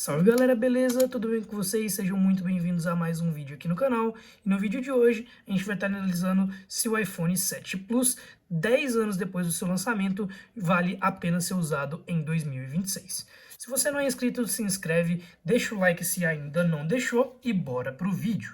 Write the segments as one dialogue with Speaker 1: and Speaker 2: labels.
Speaker 1: Salve galera, beleza? Tudo bem com vocês? Sejam muito bem-vindos a mais um vídeo aqui no canal. E no vídeo de hoje a gente vai estar analisando se o iPhone 7 Plus, 10 anos depois do seu lançamento, vale a pena ser usado em 2026. Se você não é inscrito, se inscreve, deixa o like se ainda não deixou e bora pro vídeo.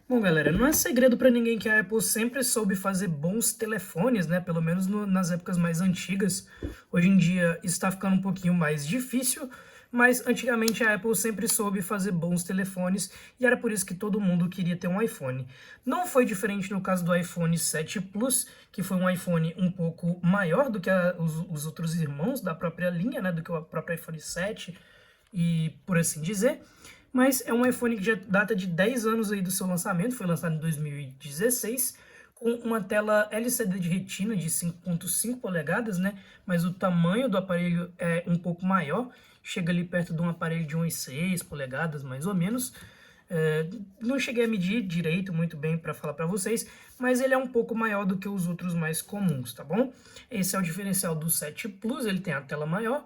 Speaker 1: Bom, galera, não é segredo para ninguém que a Apple sempre soube fazer bons telefones, né? Pelo menos nas épocas mais antigas. Hoje em dia está ficando um pouquinho mais difícil, mas antigamente a Apple sempre soube fazer bons telefones e era por isso que todo mundo queria ter um iPhone. Não foi diferente no caso do iPhone 7 Plus, que foi um iPhone um pouco maior do que os outros irmãos da própria linha, né? Do que o próprio iPhone 7 e por assim dizer. Mas é um iPhone que já data de 10 anos aí do seu lançamento, foi lançado em 2016, com uma tela LCD de retina de 5.5 polegadas, né? Mas o tamanho do aparelho é um pouco maior, chega ali perto de um aparelho de 1,6 polegadas, mais ou menos. Não cheguei a medir direito, muito bem para falar para vocês, mas ele é um pouco maior do que os outros mais comuns, tá bom? Esse é o diferencial do 7 Plus, ele tem a tela maior.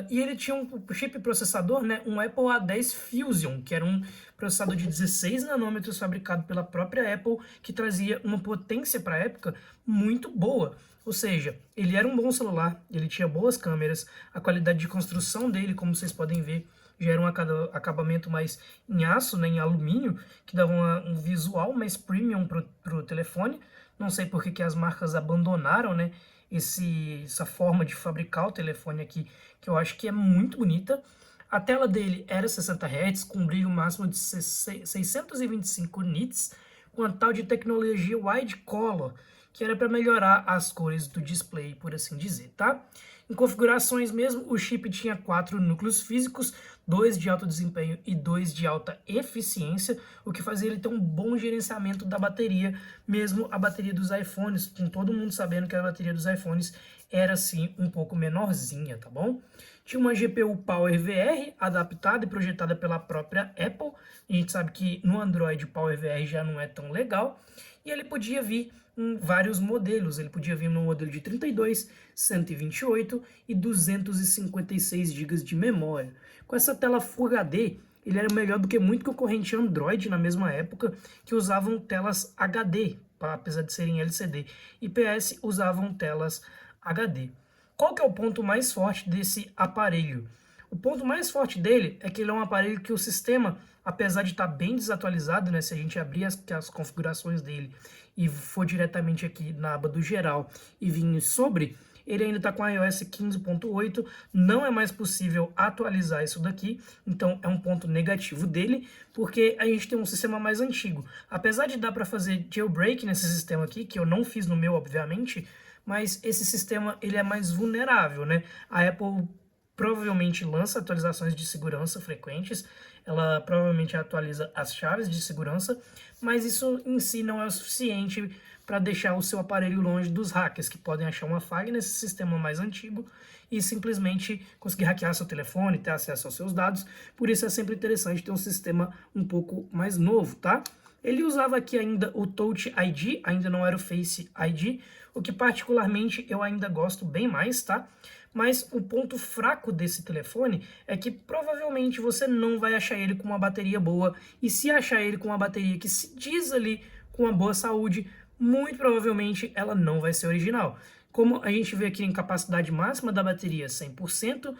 Speaker 1: E ele tinha um chip processador, né, um Apple A10 Fusion, que era um processador de 16 nanômetros fabricado pela própria Apple, que trazia uma potência para a época muito boa. Ou seja, ele era um bom celular, ele tinha boas câmeras, a qualidade de construção dele, como vocês podem ver, já era um acabamento mais em aço, né, em alumínio, que dava um visual mais premium para o telefone. Não sei por que as marcas abandonaram, né, essa forma de fabricar o telefone aqui, que eu acho que é muito bonita. A tela dele era 60 Hz, com um brilho máximo de 625 nits, com a tal de tecnologia Wide Color, que era para melhorar as cores do display, por assim dizer, tá? Em configurações mesmo, o chip tinha 4 núcleos físicos, 2 de alto desempenho e 2 de alta eficiência, o que fazia ele ter um bom gerenciamento da bateria, mesmo a bateria dos iPhones, com todo mundo sabendo que a bateria dos iPhones era assim um pouco menorzinha, tá bom? Tinha uma GPU PowerVR adaptada e projetada pela própria Apple. A gente sabe que no Android o PowerVR já não é tão legal. E ele podia vir em vários modelos. Ele podia vir no modelo de 32, 128 e 256 GB de memória. Com essa tela Full HD, ele era melhor do que muito concorrente Android na mesma época, que usavam telas HD, apesar de serem LCD. E PS usavam telas HD. Qual que é o ponto mais forte desse aparelho? O ponto mais forte dele é que ele é um aparelho que o sistema, apesar de estar bem desatualizado, né, se a gente abrir as configurações dele e for diretamente aqui na aba do geral e vir sobre, ele ainda está com iOS 15.8, não é mais possível atualizar isso daqui, então é um ponto negativo dele, porque a gente tem um sistema mais antigo. Apesar de dar para fazer jailbreak nesse sistema aqui, que eu não fiz no meu, obviamente, mas esse sistema ele é mais vulnerável, né? A Apple provavelmente lança atualizações de segurança frequentes, ela provavelmente atualiza as chaves de segurança, mas isso em si não é o suficiente para deixar o seu aparelho longe dos hackers, que podem achar uma falha nesse sistema mais antigo e simplesmente conseguir hackear seu telefone, ter acesso aos seus dados. Por isso é sempre interessante ter um sistema um pouco mais novo, tá? Ele usava aqui ainda o Touch ID, ainda não era o Face ID, o que particularmente eu ainda gosto bem mais, tá? Mas o ponto fraco desse telefone é que provavelmente você não vai achar ele com uma bateria boa, e se achar ele com uma bateria que se diz ali com uma boa saúde, muito provavelmente ela não vai ser original. Como a gente vê aqui em capacidade máxima da bateria 100%,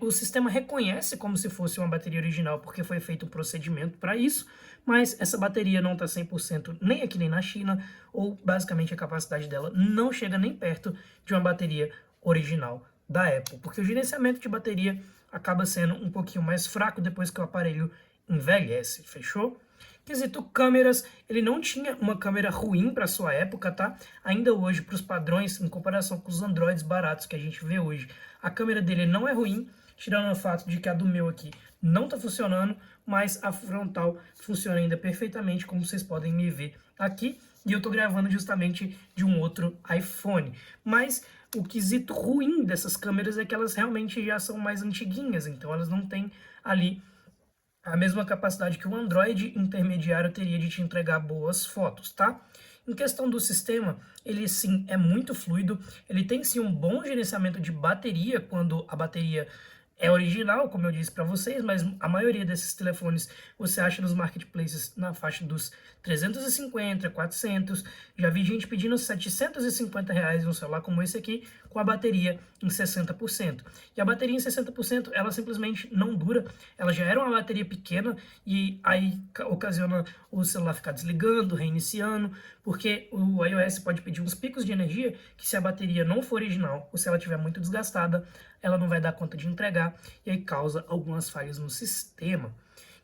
Speaker 1: o sistema reconhece como se fosse uma bateria original, porque foi feito um procedimento para isso, mas essa bateria não está 100% nem aqui nem na China, ou basicamente a capacidade dela não chega nem perto de uma bateria original da Apple, porque o gerenciamento de bateria acaba sendo um pouquinho mais fraco depois que o aparelho envelhece, fechou? Quesito câmeras, ele não tinha uma câmera ruim para sua época, tá? Ainda hoje, para os padrões, em comparação com os Androids baratos que a gente vê hoje, a câmera dele não é ruim, tirando o fato de que a do meu aqui não está funcionando, mas a frontal funciona ainda perfeitamente, como vocês podem me ver aqui, e eu estou gravando justamente de um outro iPhone. Mas o quesito ruim dessas câmeras é que elas realmente já são mais antiguinhas, então elas não têm ali a mesma capacidade que o Android intermediário teria de te entregar boas fotos, tá? Em questão do sistema, ele sim é muito fluido, ele tem sim um bom gerenciamento de bateria quando a bateria é original, como eu disse para vocês, mas a maioria desses telefones você acha nos marketplaces na faixa dos 350, 400. Já vi gente pedindo R$ 750 um celular como esse aqui, com a bateria em 60%. E a bateria em 60%, ela simplesmente não dura. Ela já era uma bateria pequena e aí ocasiona o celular ficar desligando, reiniciando, porque o iOS pode pedir uns picos de energia que, se a bateria não for original ou se ela estiver muito desgastada, ela não vai dar conta de entregar e aí causa algumas falhas no sistema.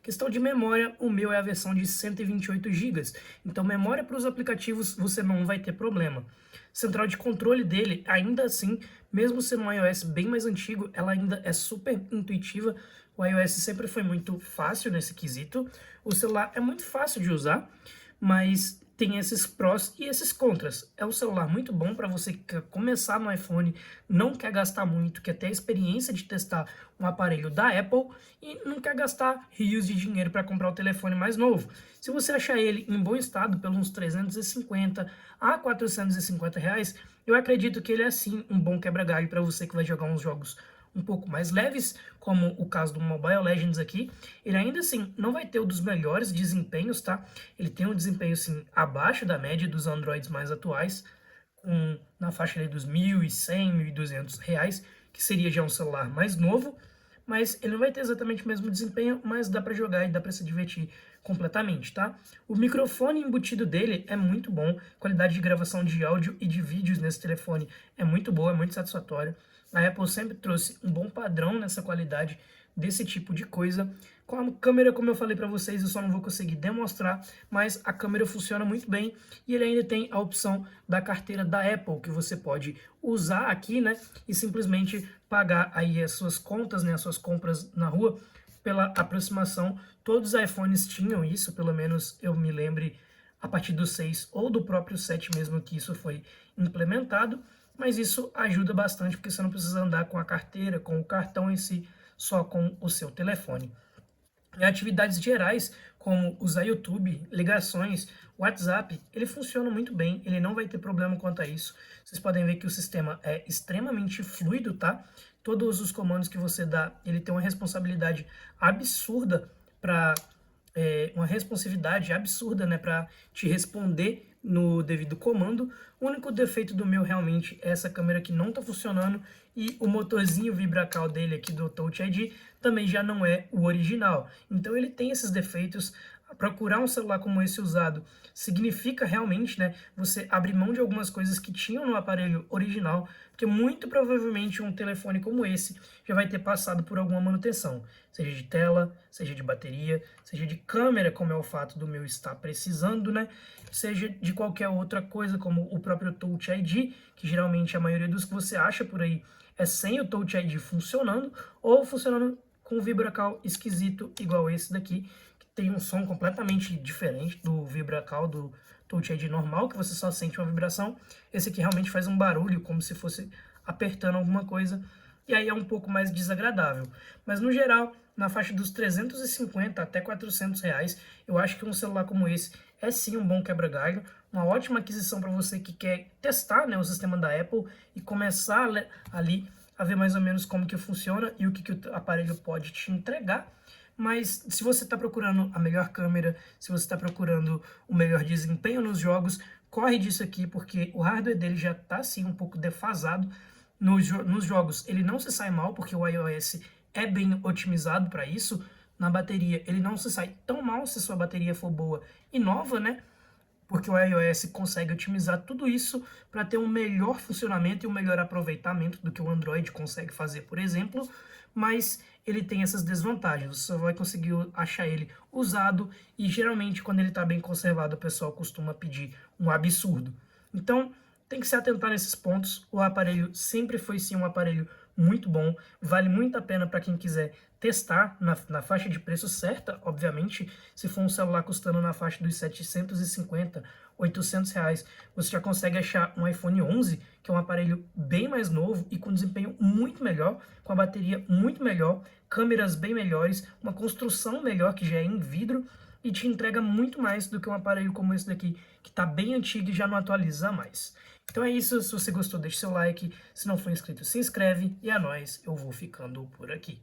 Speaker 1: Questão de memória, o meu é a versão de 128 GB, então memória para os aplicativos você não vai ter problema. Central de controle dele, ainda assim, mesmo sendo um iOS bem mais antigo, ela ainda é super intuitiva. O iOS sempre foi muito fácil nesse quesito. O celular é muito fácil de usar, mas tem esses prós e esses contras. É um celular muito bom para você que quer começar no iPhone, não quer gastar muito, quer ter a experiência de testar um aparelho da Apple e não quer gastar rios de dinheiro para comprar o telefone mais novo. Se você achar ele em bom estado, pelos 350 a 450 reais, eu acredito que ele é sim um bom quebra-galho para você que vai jogar uns jogos um pouco mais leves, como o caso do Mobile Legends aqui. Ele ainda assim não vai ter um dos melhores desempenhos, tá? Ele tem um desempenho assim abaixo da média dos Androids mais atuais, na faixa ali dos R$ 1.100, R$ 1.200, que seria já um celular mais novo, mas ele não vai ter exatamente o mesmo desempenho, mas dá para jogar e dá para se divertir completamente, tá? O microfone embutido dele é muito bom, qualidade de gravação de áudio e de vídeos nesse telefone é muito boa, é muito satisfatória. A Apple sempre trouxe um bom padrão nessa qualidade desse tipo de coisa. Com a câmera, como eu falei para vocês, eu só não vou conseguir demonstrar, mas a câmera funciona muito bem e ele ainda tem a opção da carteira da Apple, que você pode usar aqui, né, e simplesmente pagar aí as suas contas, né, as suas compras na rua pela aproximação. Todos os iPhones tinham isso, pelo menos eu me lembre a partir do 6 ou do próprio 7 mesmo que isso foi implementado, mas isso ajuda bastante porque você não precisa andar com a carteira, com o cartão em si, só com o seu telefone. Em atividades gerais, como usar YouTube, ligações, WhatsApp, ele funciona muito bem, ele não vai ter problema quanto a isso. Vocês podem ver que o sistema é extremamente fluido, tá? Todos os comandos que você dá, ele tem uma responsabilidade absurda para uma responsividade absurda, né, para te responder no devido comando. O único defeito do meu realmente é essa câmera que não está funcionando e o motorzinho VibraCal dele aqui do Touch ID também já não é o original. Então ele tem esses defeitos. Procurar um celular como esse usado significa realmente, né, você abrir mão de algumas coisas que tinham no aparelho original, porque muito provavelmente um telefone como esse já vai ter passado por alguma manutenção, seja de tela, seja de bateria, seja de câmera, como é o fato do meu estar precisando, né, seja de qualquer outra coisa, como o próprio Touch ID, que geralmente a maioria dos que você acha por aí é sem o Touch ID funcionando, ou funcionando com um VibraCal esquisito, igual esse daqui, tem um som completamente diferente do VibraCal do Touch ID normal, que você só sente uma vibração. Esse aqui realmente faz um barulho, como se fosse apertando alguma coisa, e aí é um pouco mais desagradável. Mas no geral, na faixa dos 350 até 400 reais, eu acho que um celular como esse é sim um bom quebra-galho, uma ótima aquisição para você que quer testar, né, o sistema da Apple e começar ali a ver mais ou menos como que funciona e o que o aparelho pode te entregar. Mas se você está procurando a melhor câmera, se você está procurando o melhor desempenho nos jogos, corre disso aqui, porque o hardware dele já está assim um pouco defasado. Nos jogos ele não se sai mal, porque o iOS é bem otimizado para isso. Na bateria ele não se sai tão mal se sua bateria for boa e nova, né? Porque o iOS consegue otimizar tudo isso para ter um melhor funcionamento e um melhor aproveitamento do que o Android consegue fazer, por exemplo, mas ele tem essas desvantagens. Você só vai conseguir achar ele usado e geralmente quando ele está bem conservado o pessoal costuma pedir um absurdo. Então tem que se atentar nesses pontos. O aparelho sempre foi sim um aparelho muito bom, vale muito a pena para quem quiser testar na faixa de preço certa, obviamente. Se for um celular custando na faixa dos 750, 800 reais, você já consegue achar um iPhone 11, que é um aparelho bem mais novo e com desempenho muito melhor, com a bateria muito melhor, câmeras bem melhores, uma construção melhor que já é em vidro e te entrega muito mais do que um aparelho como esse daqui, que está bem antigo e já não atualiza mais. Então é isso, se você gostou deixe seu like, se não for inscrito se inscreve e a nós, eu vou ficando por aqui.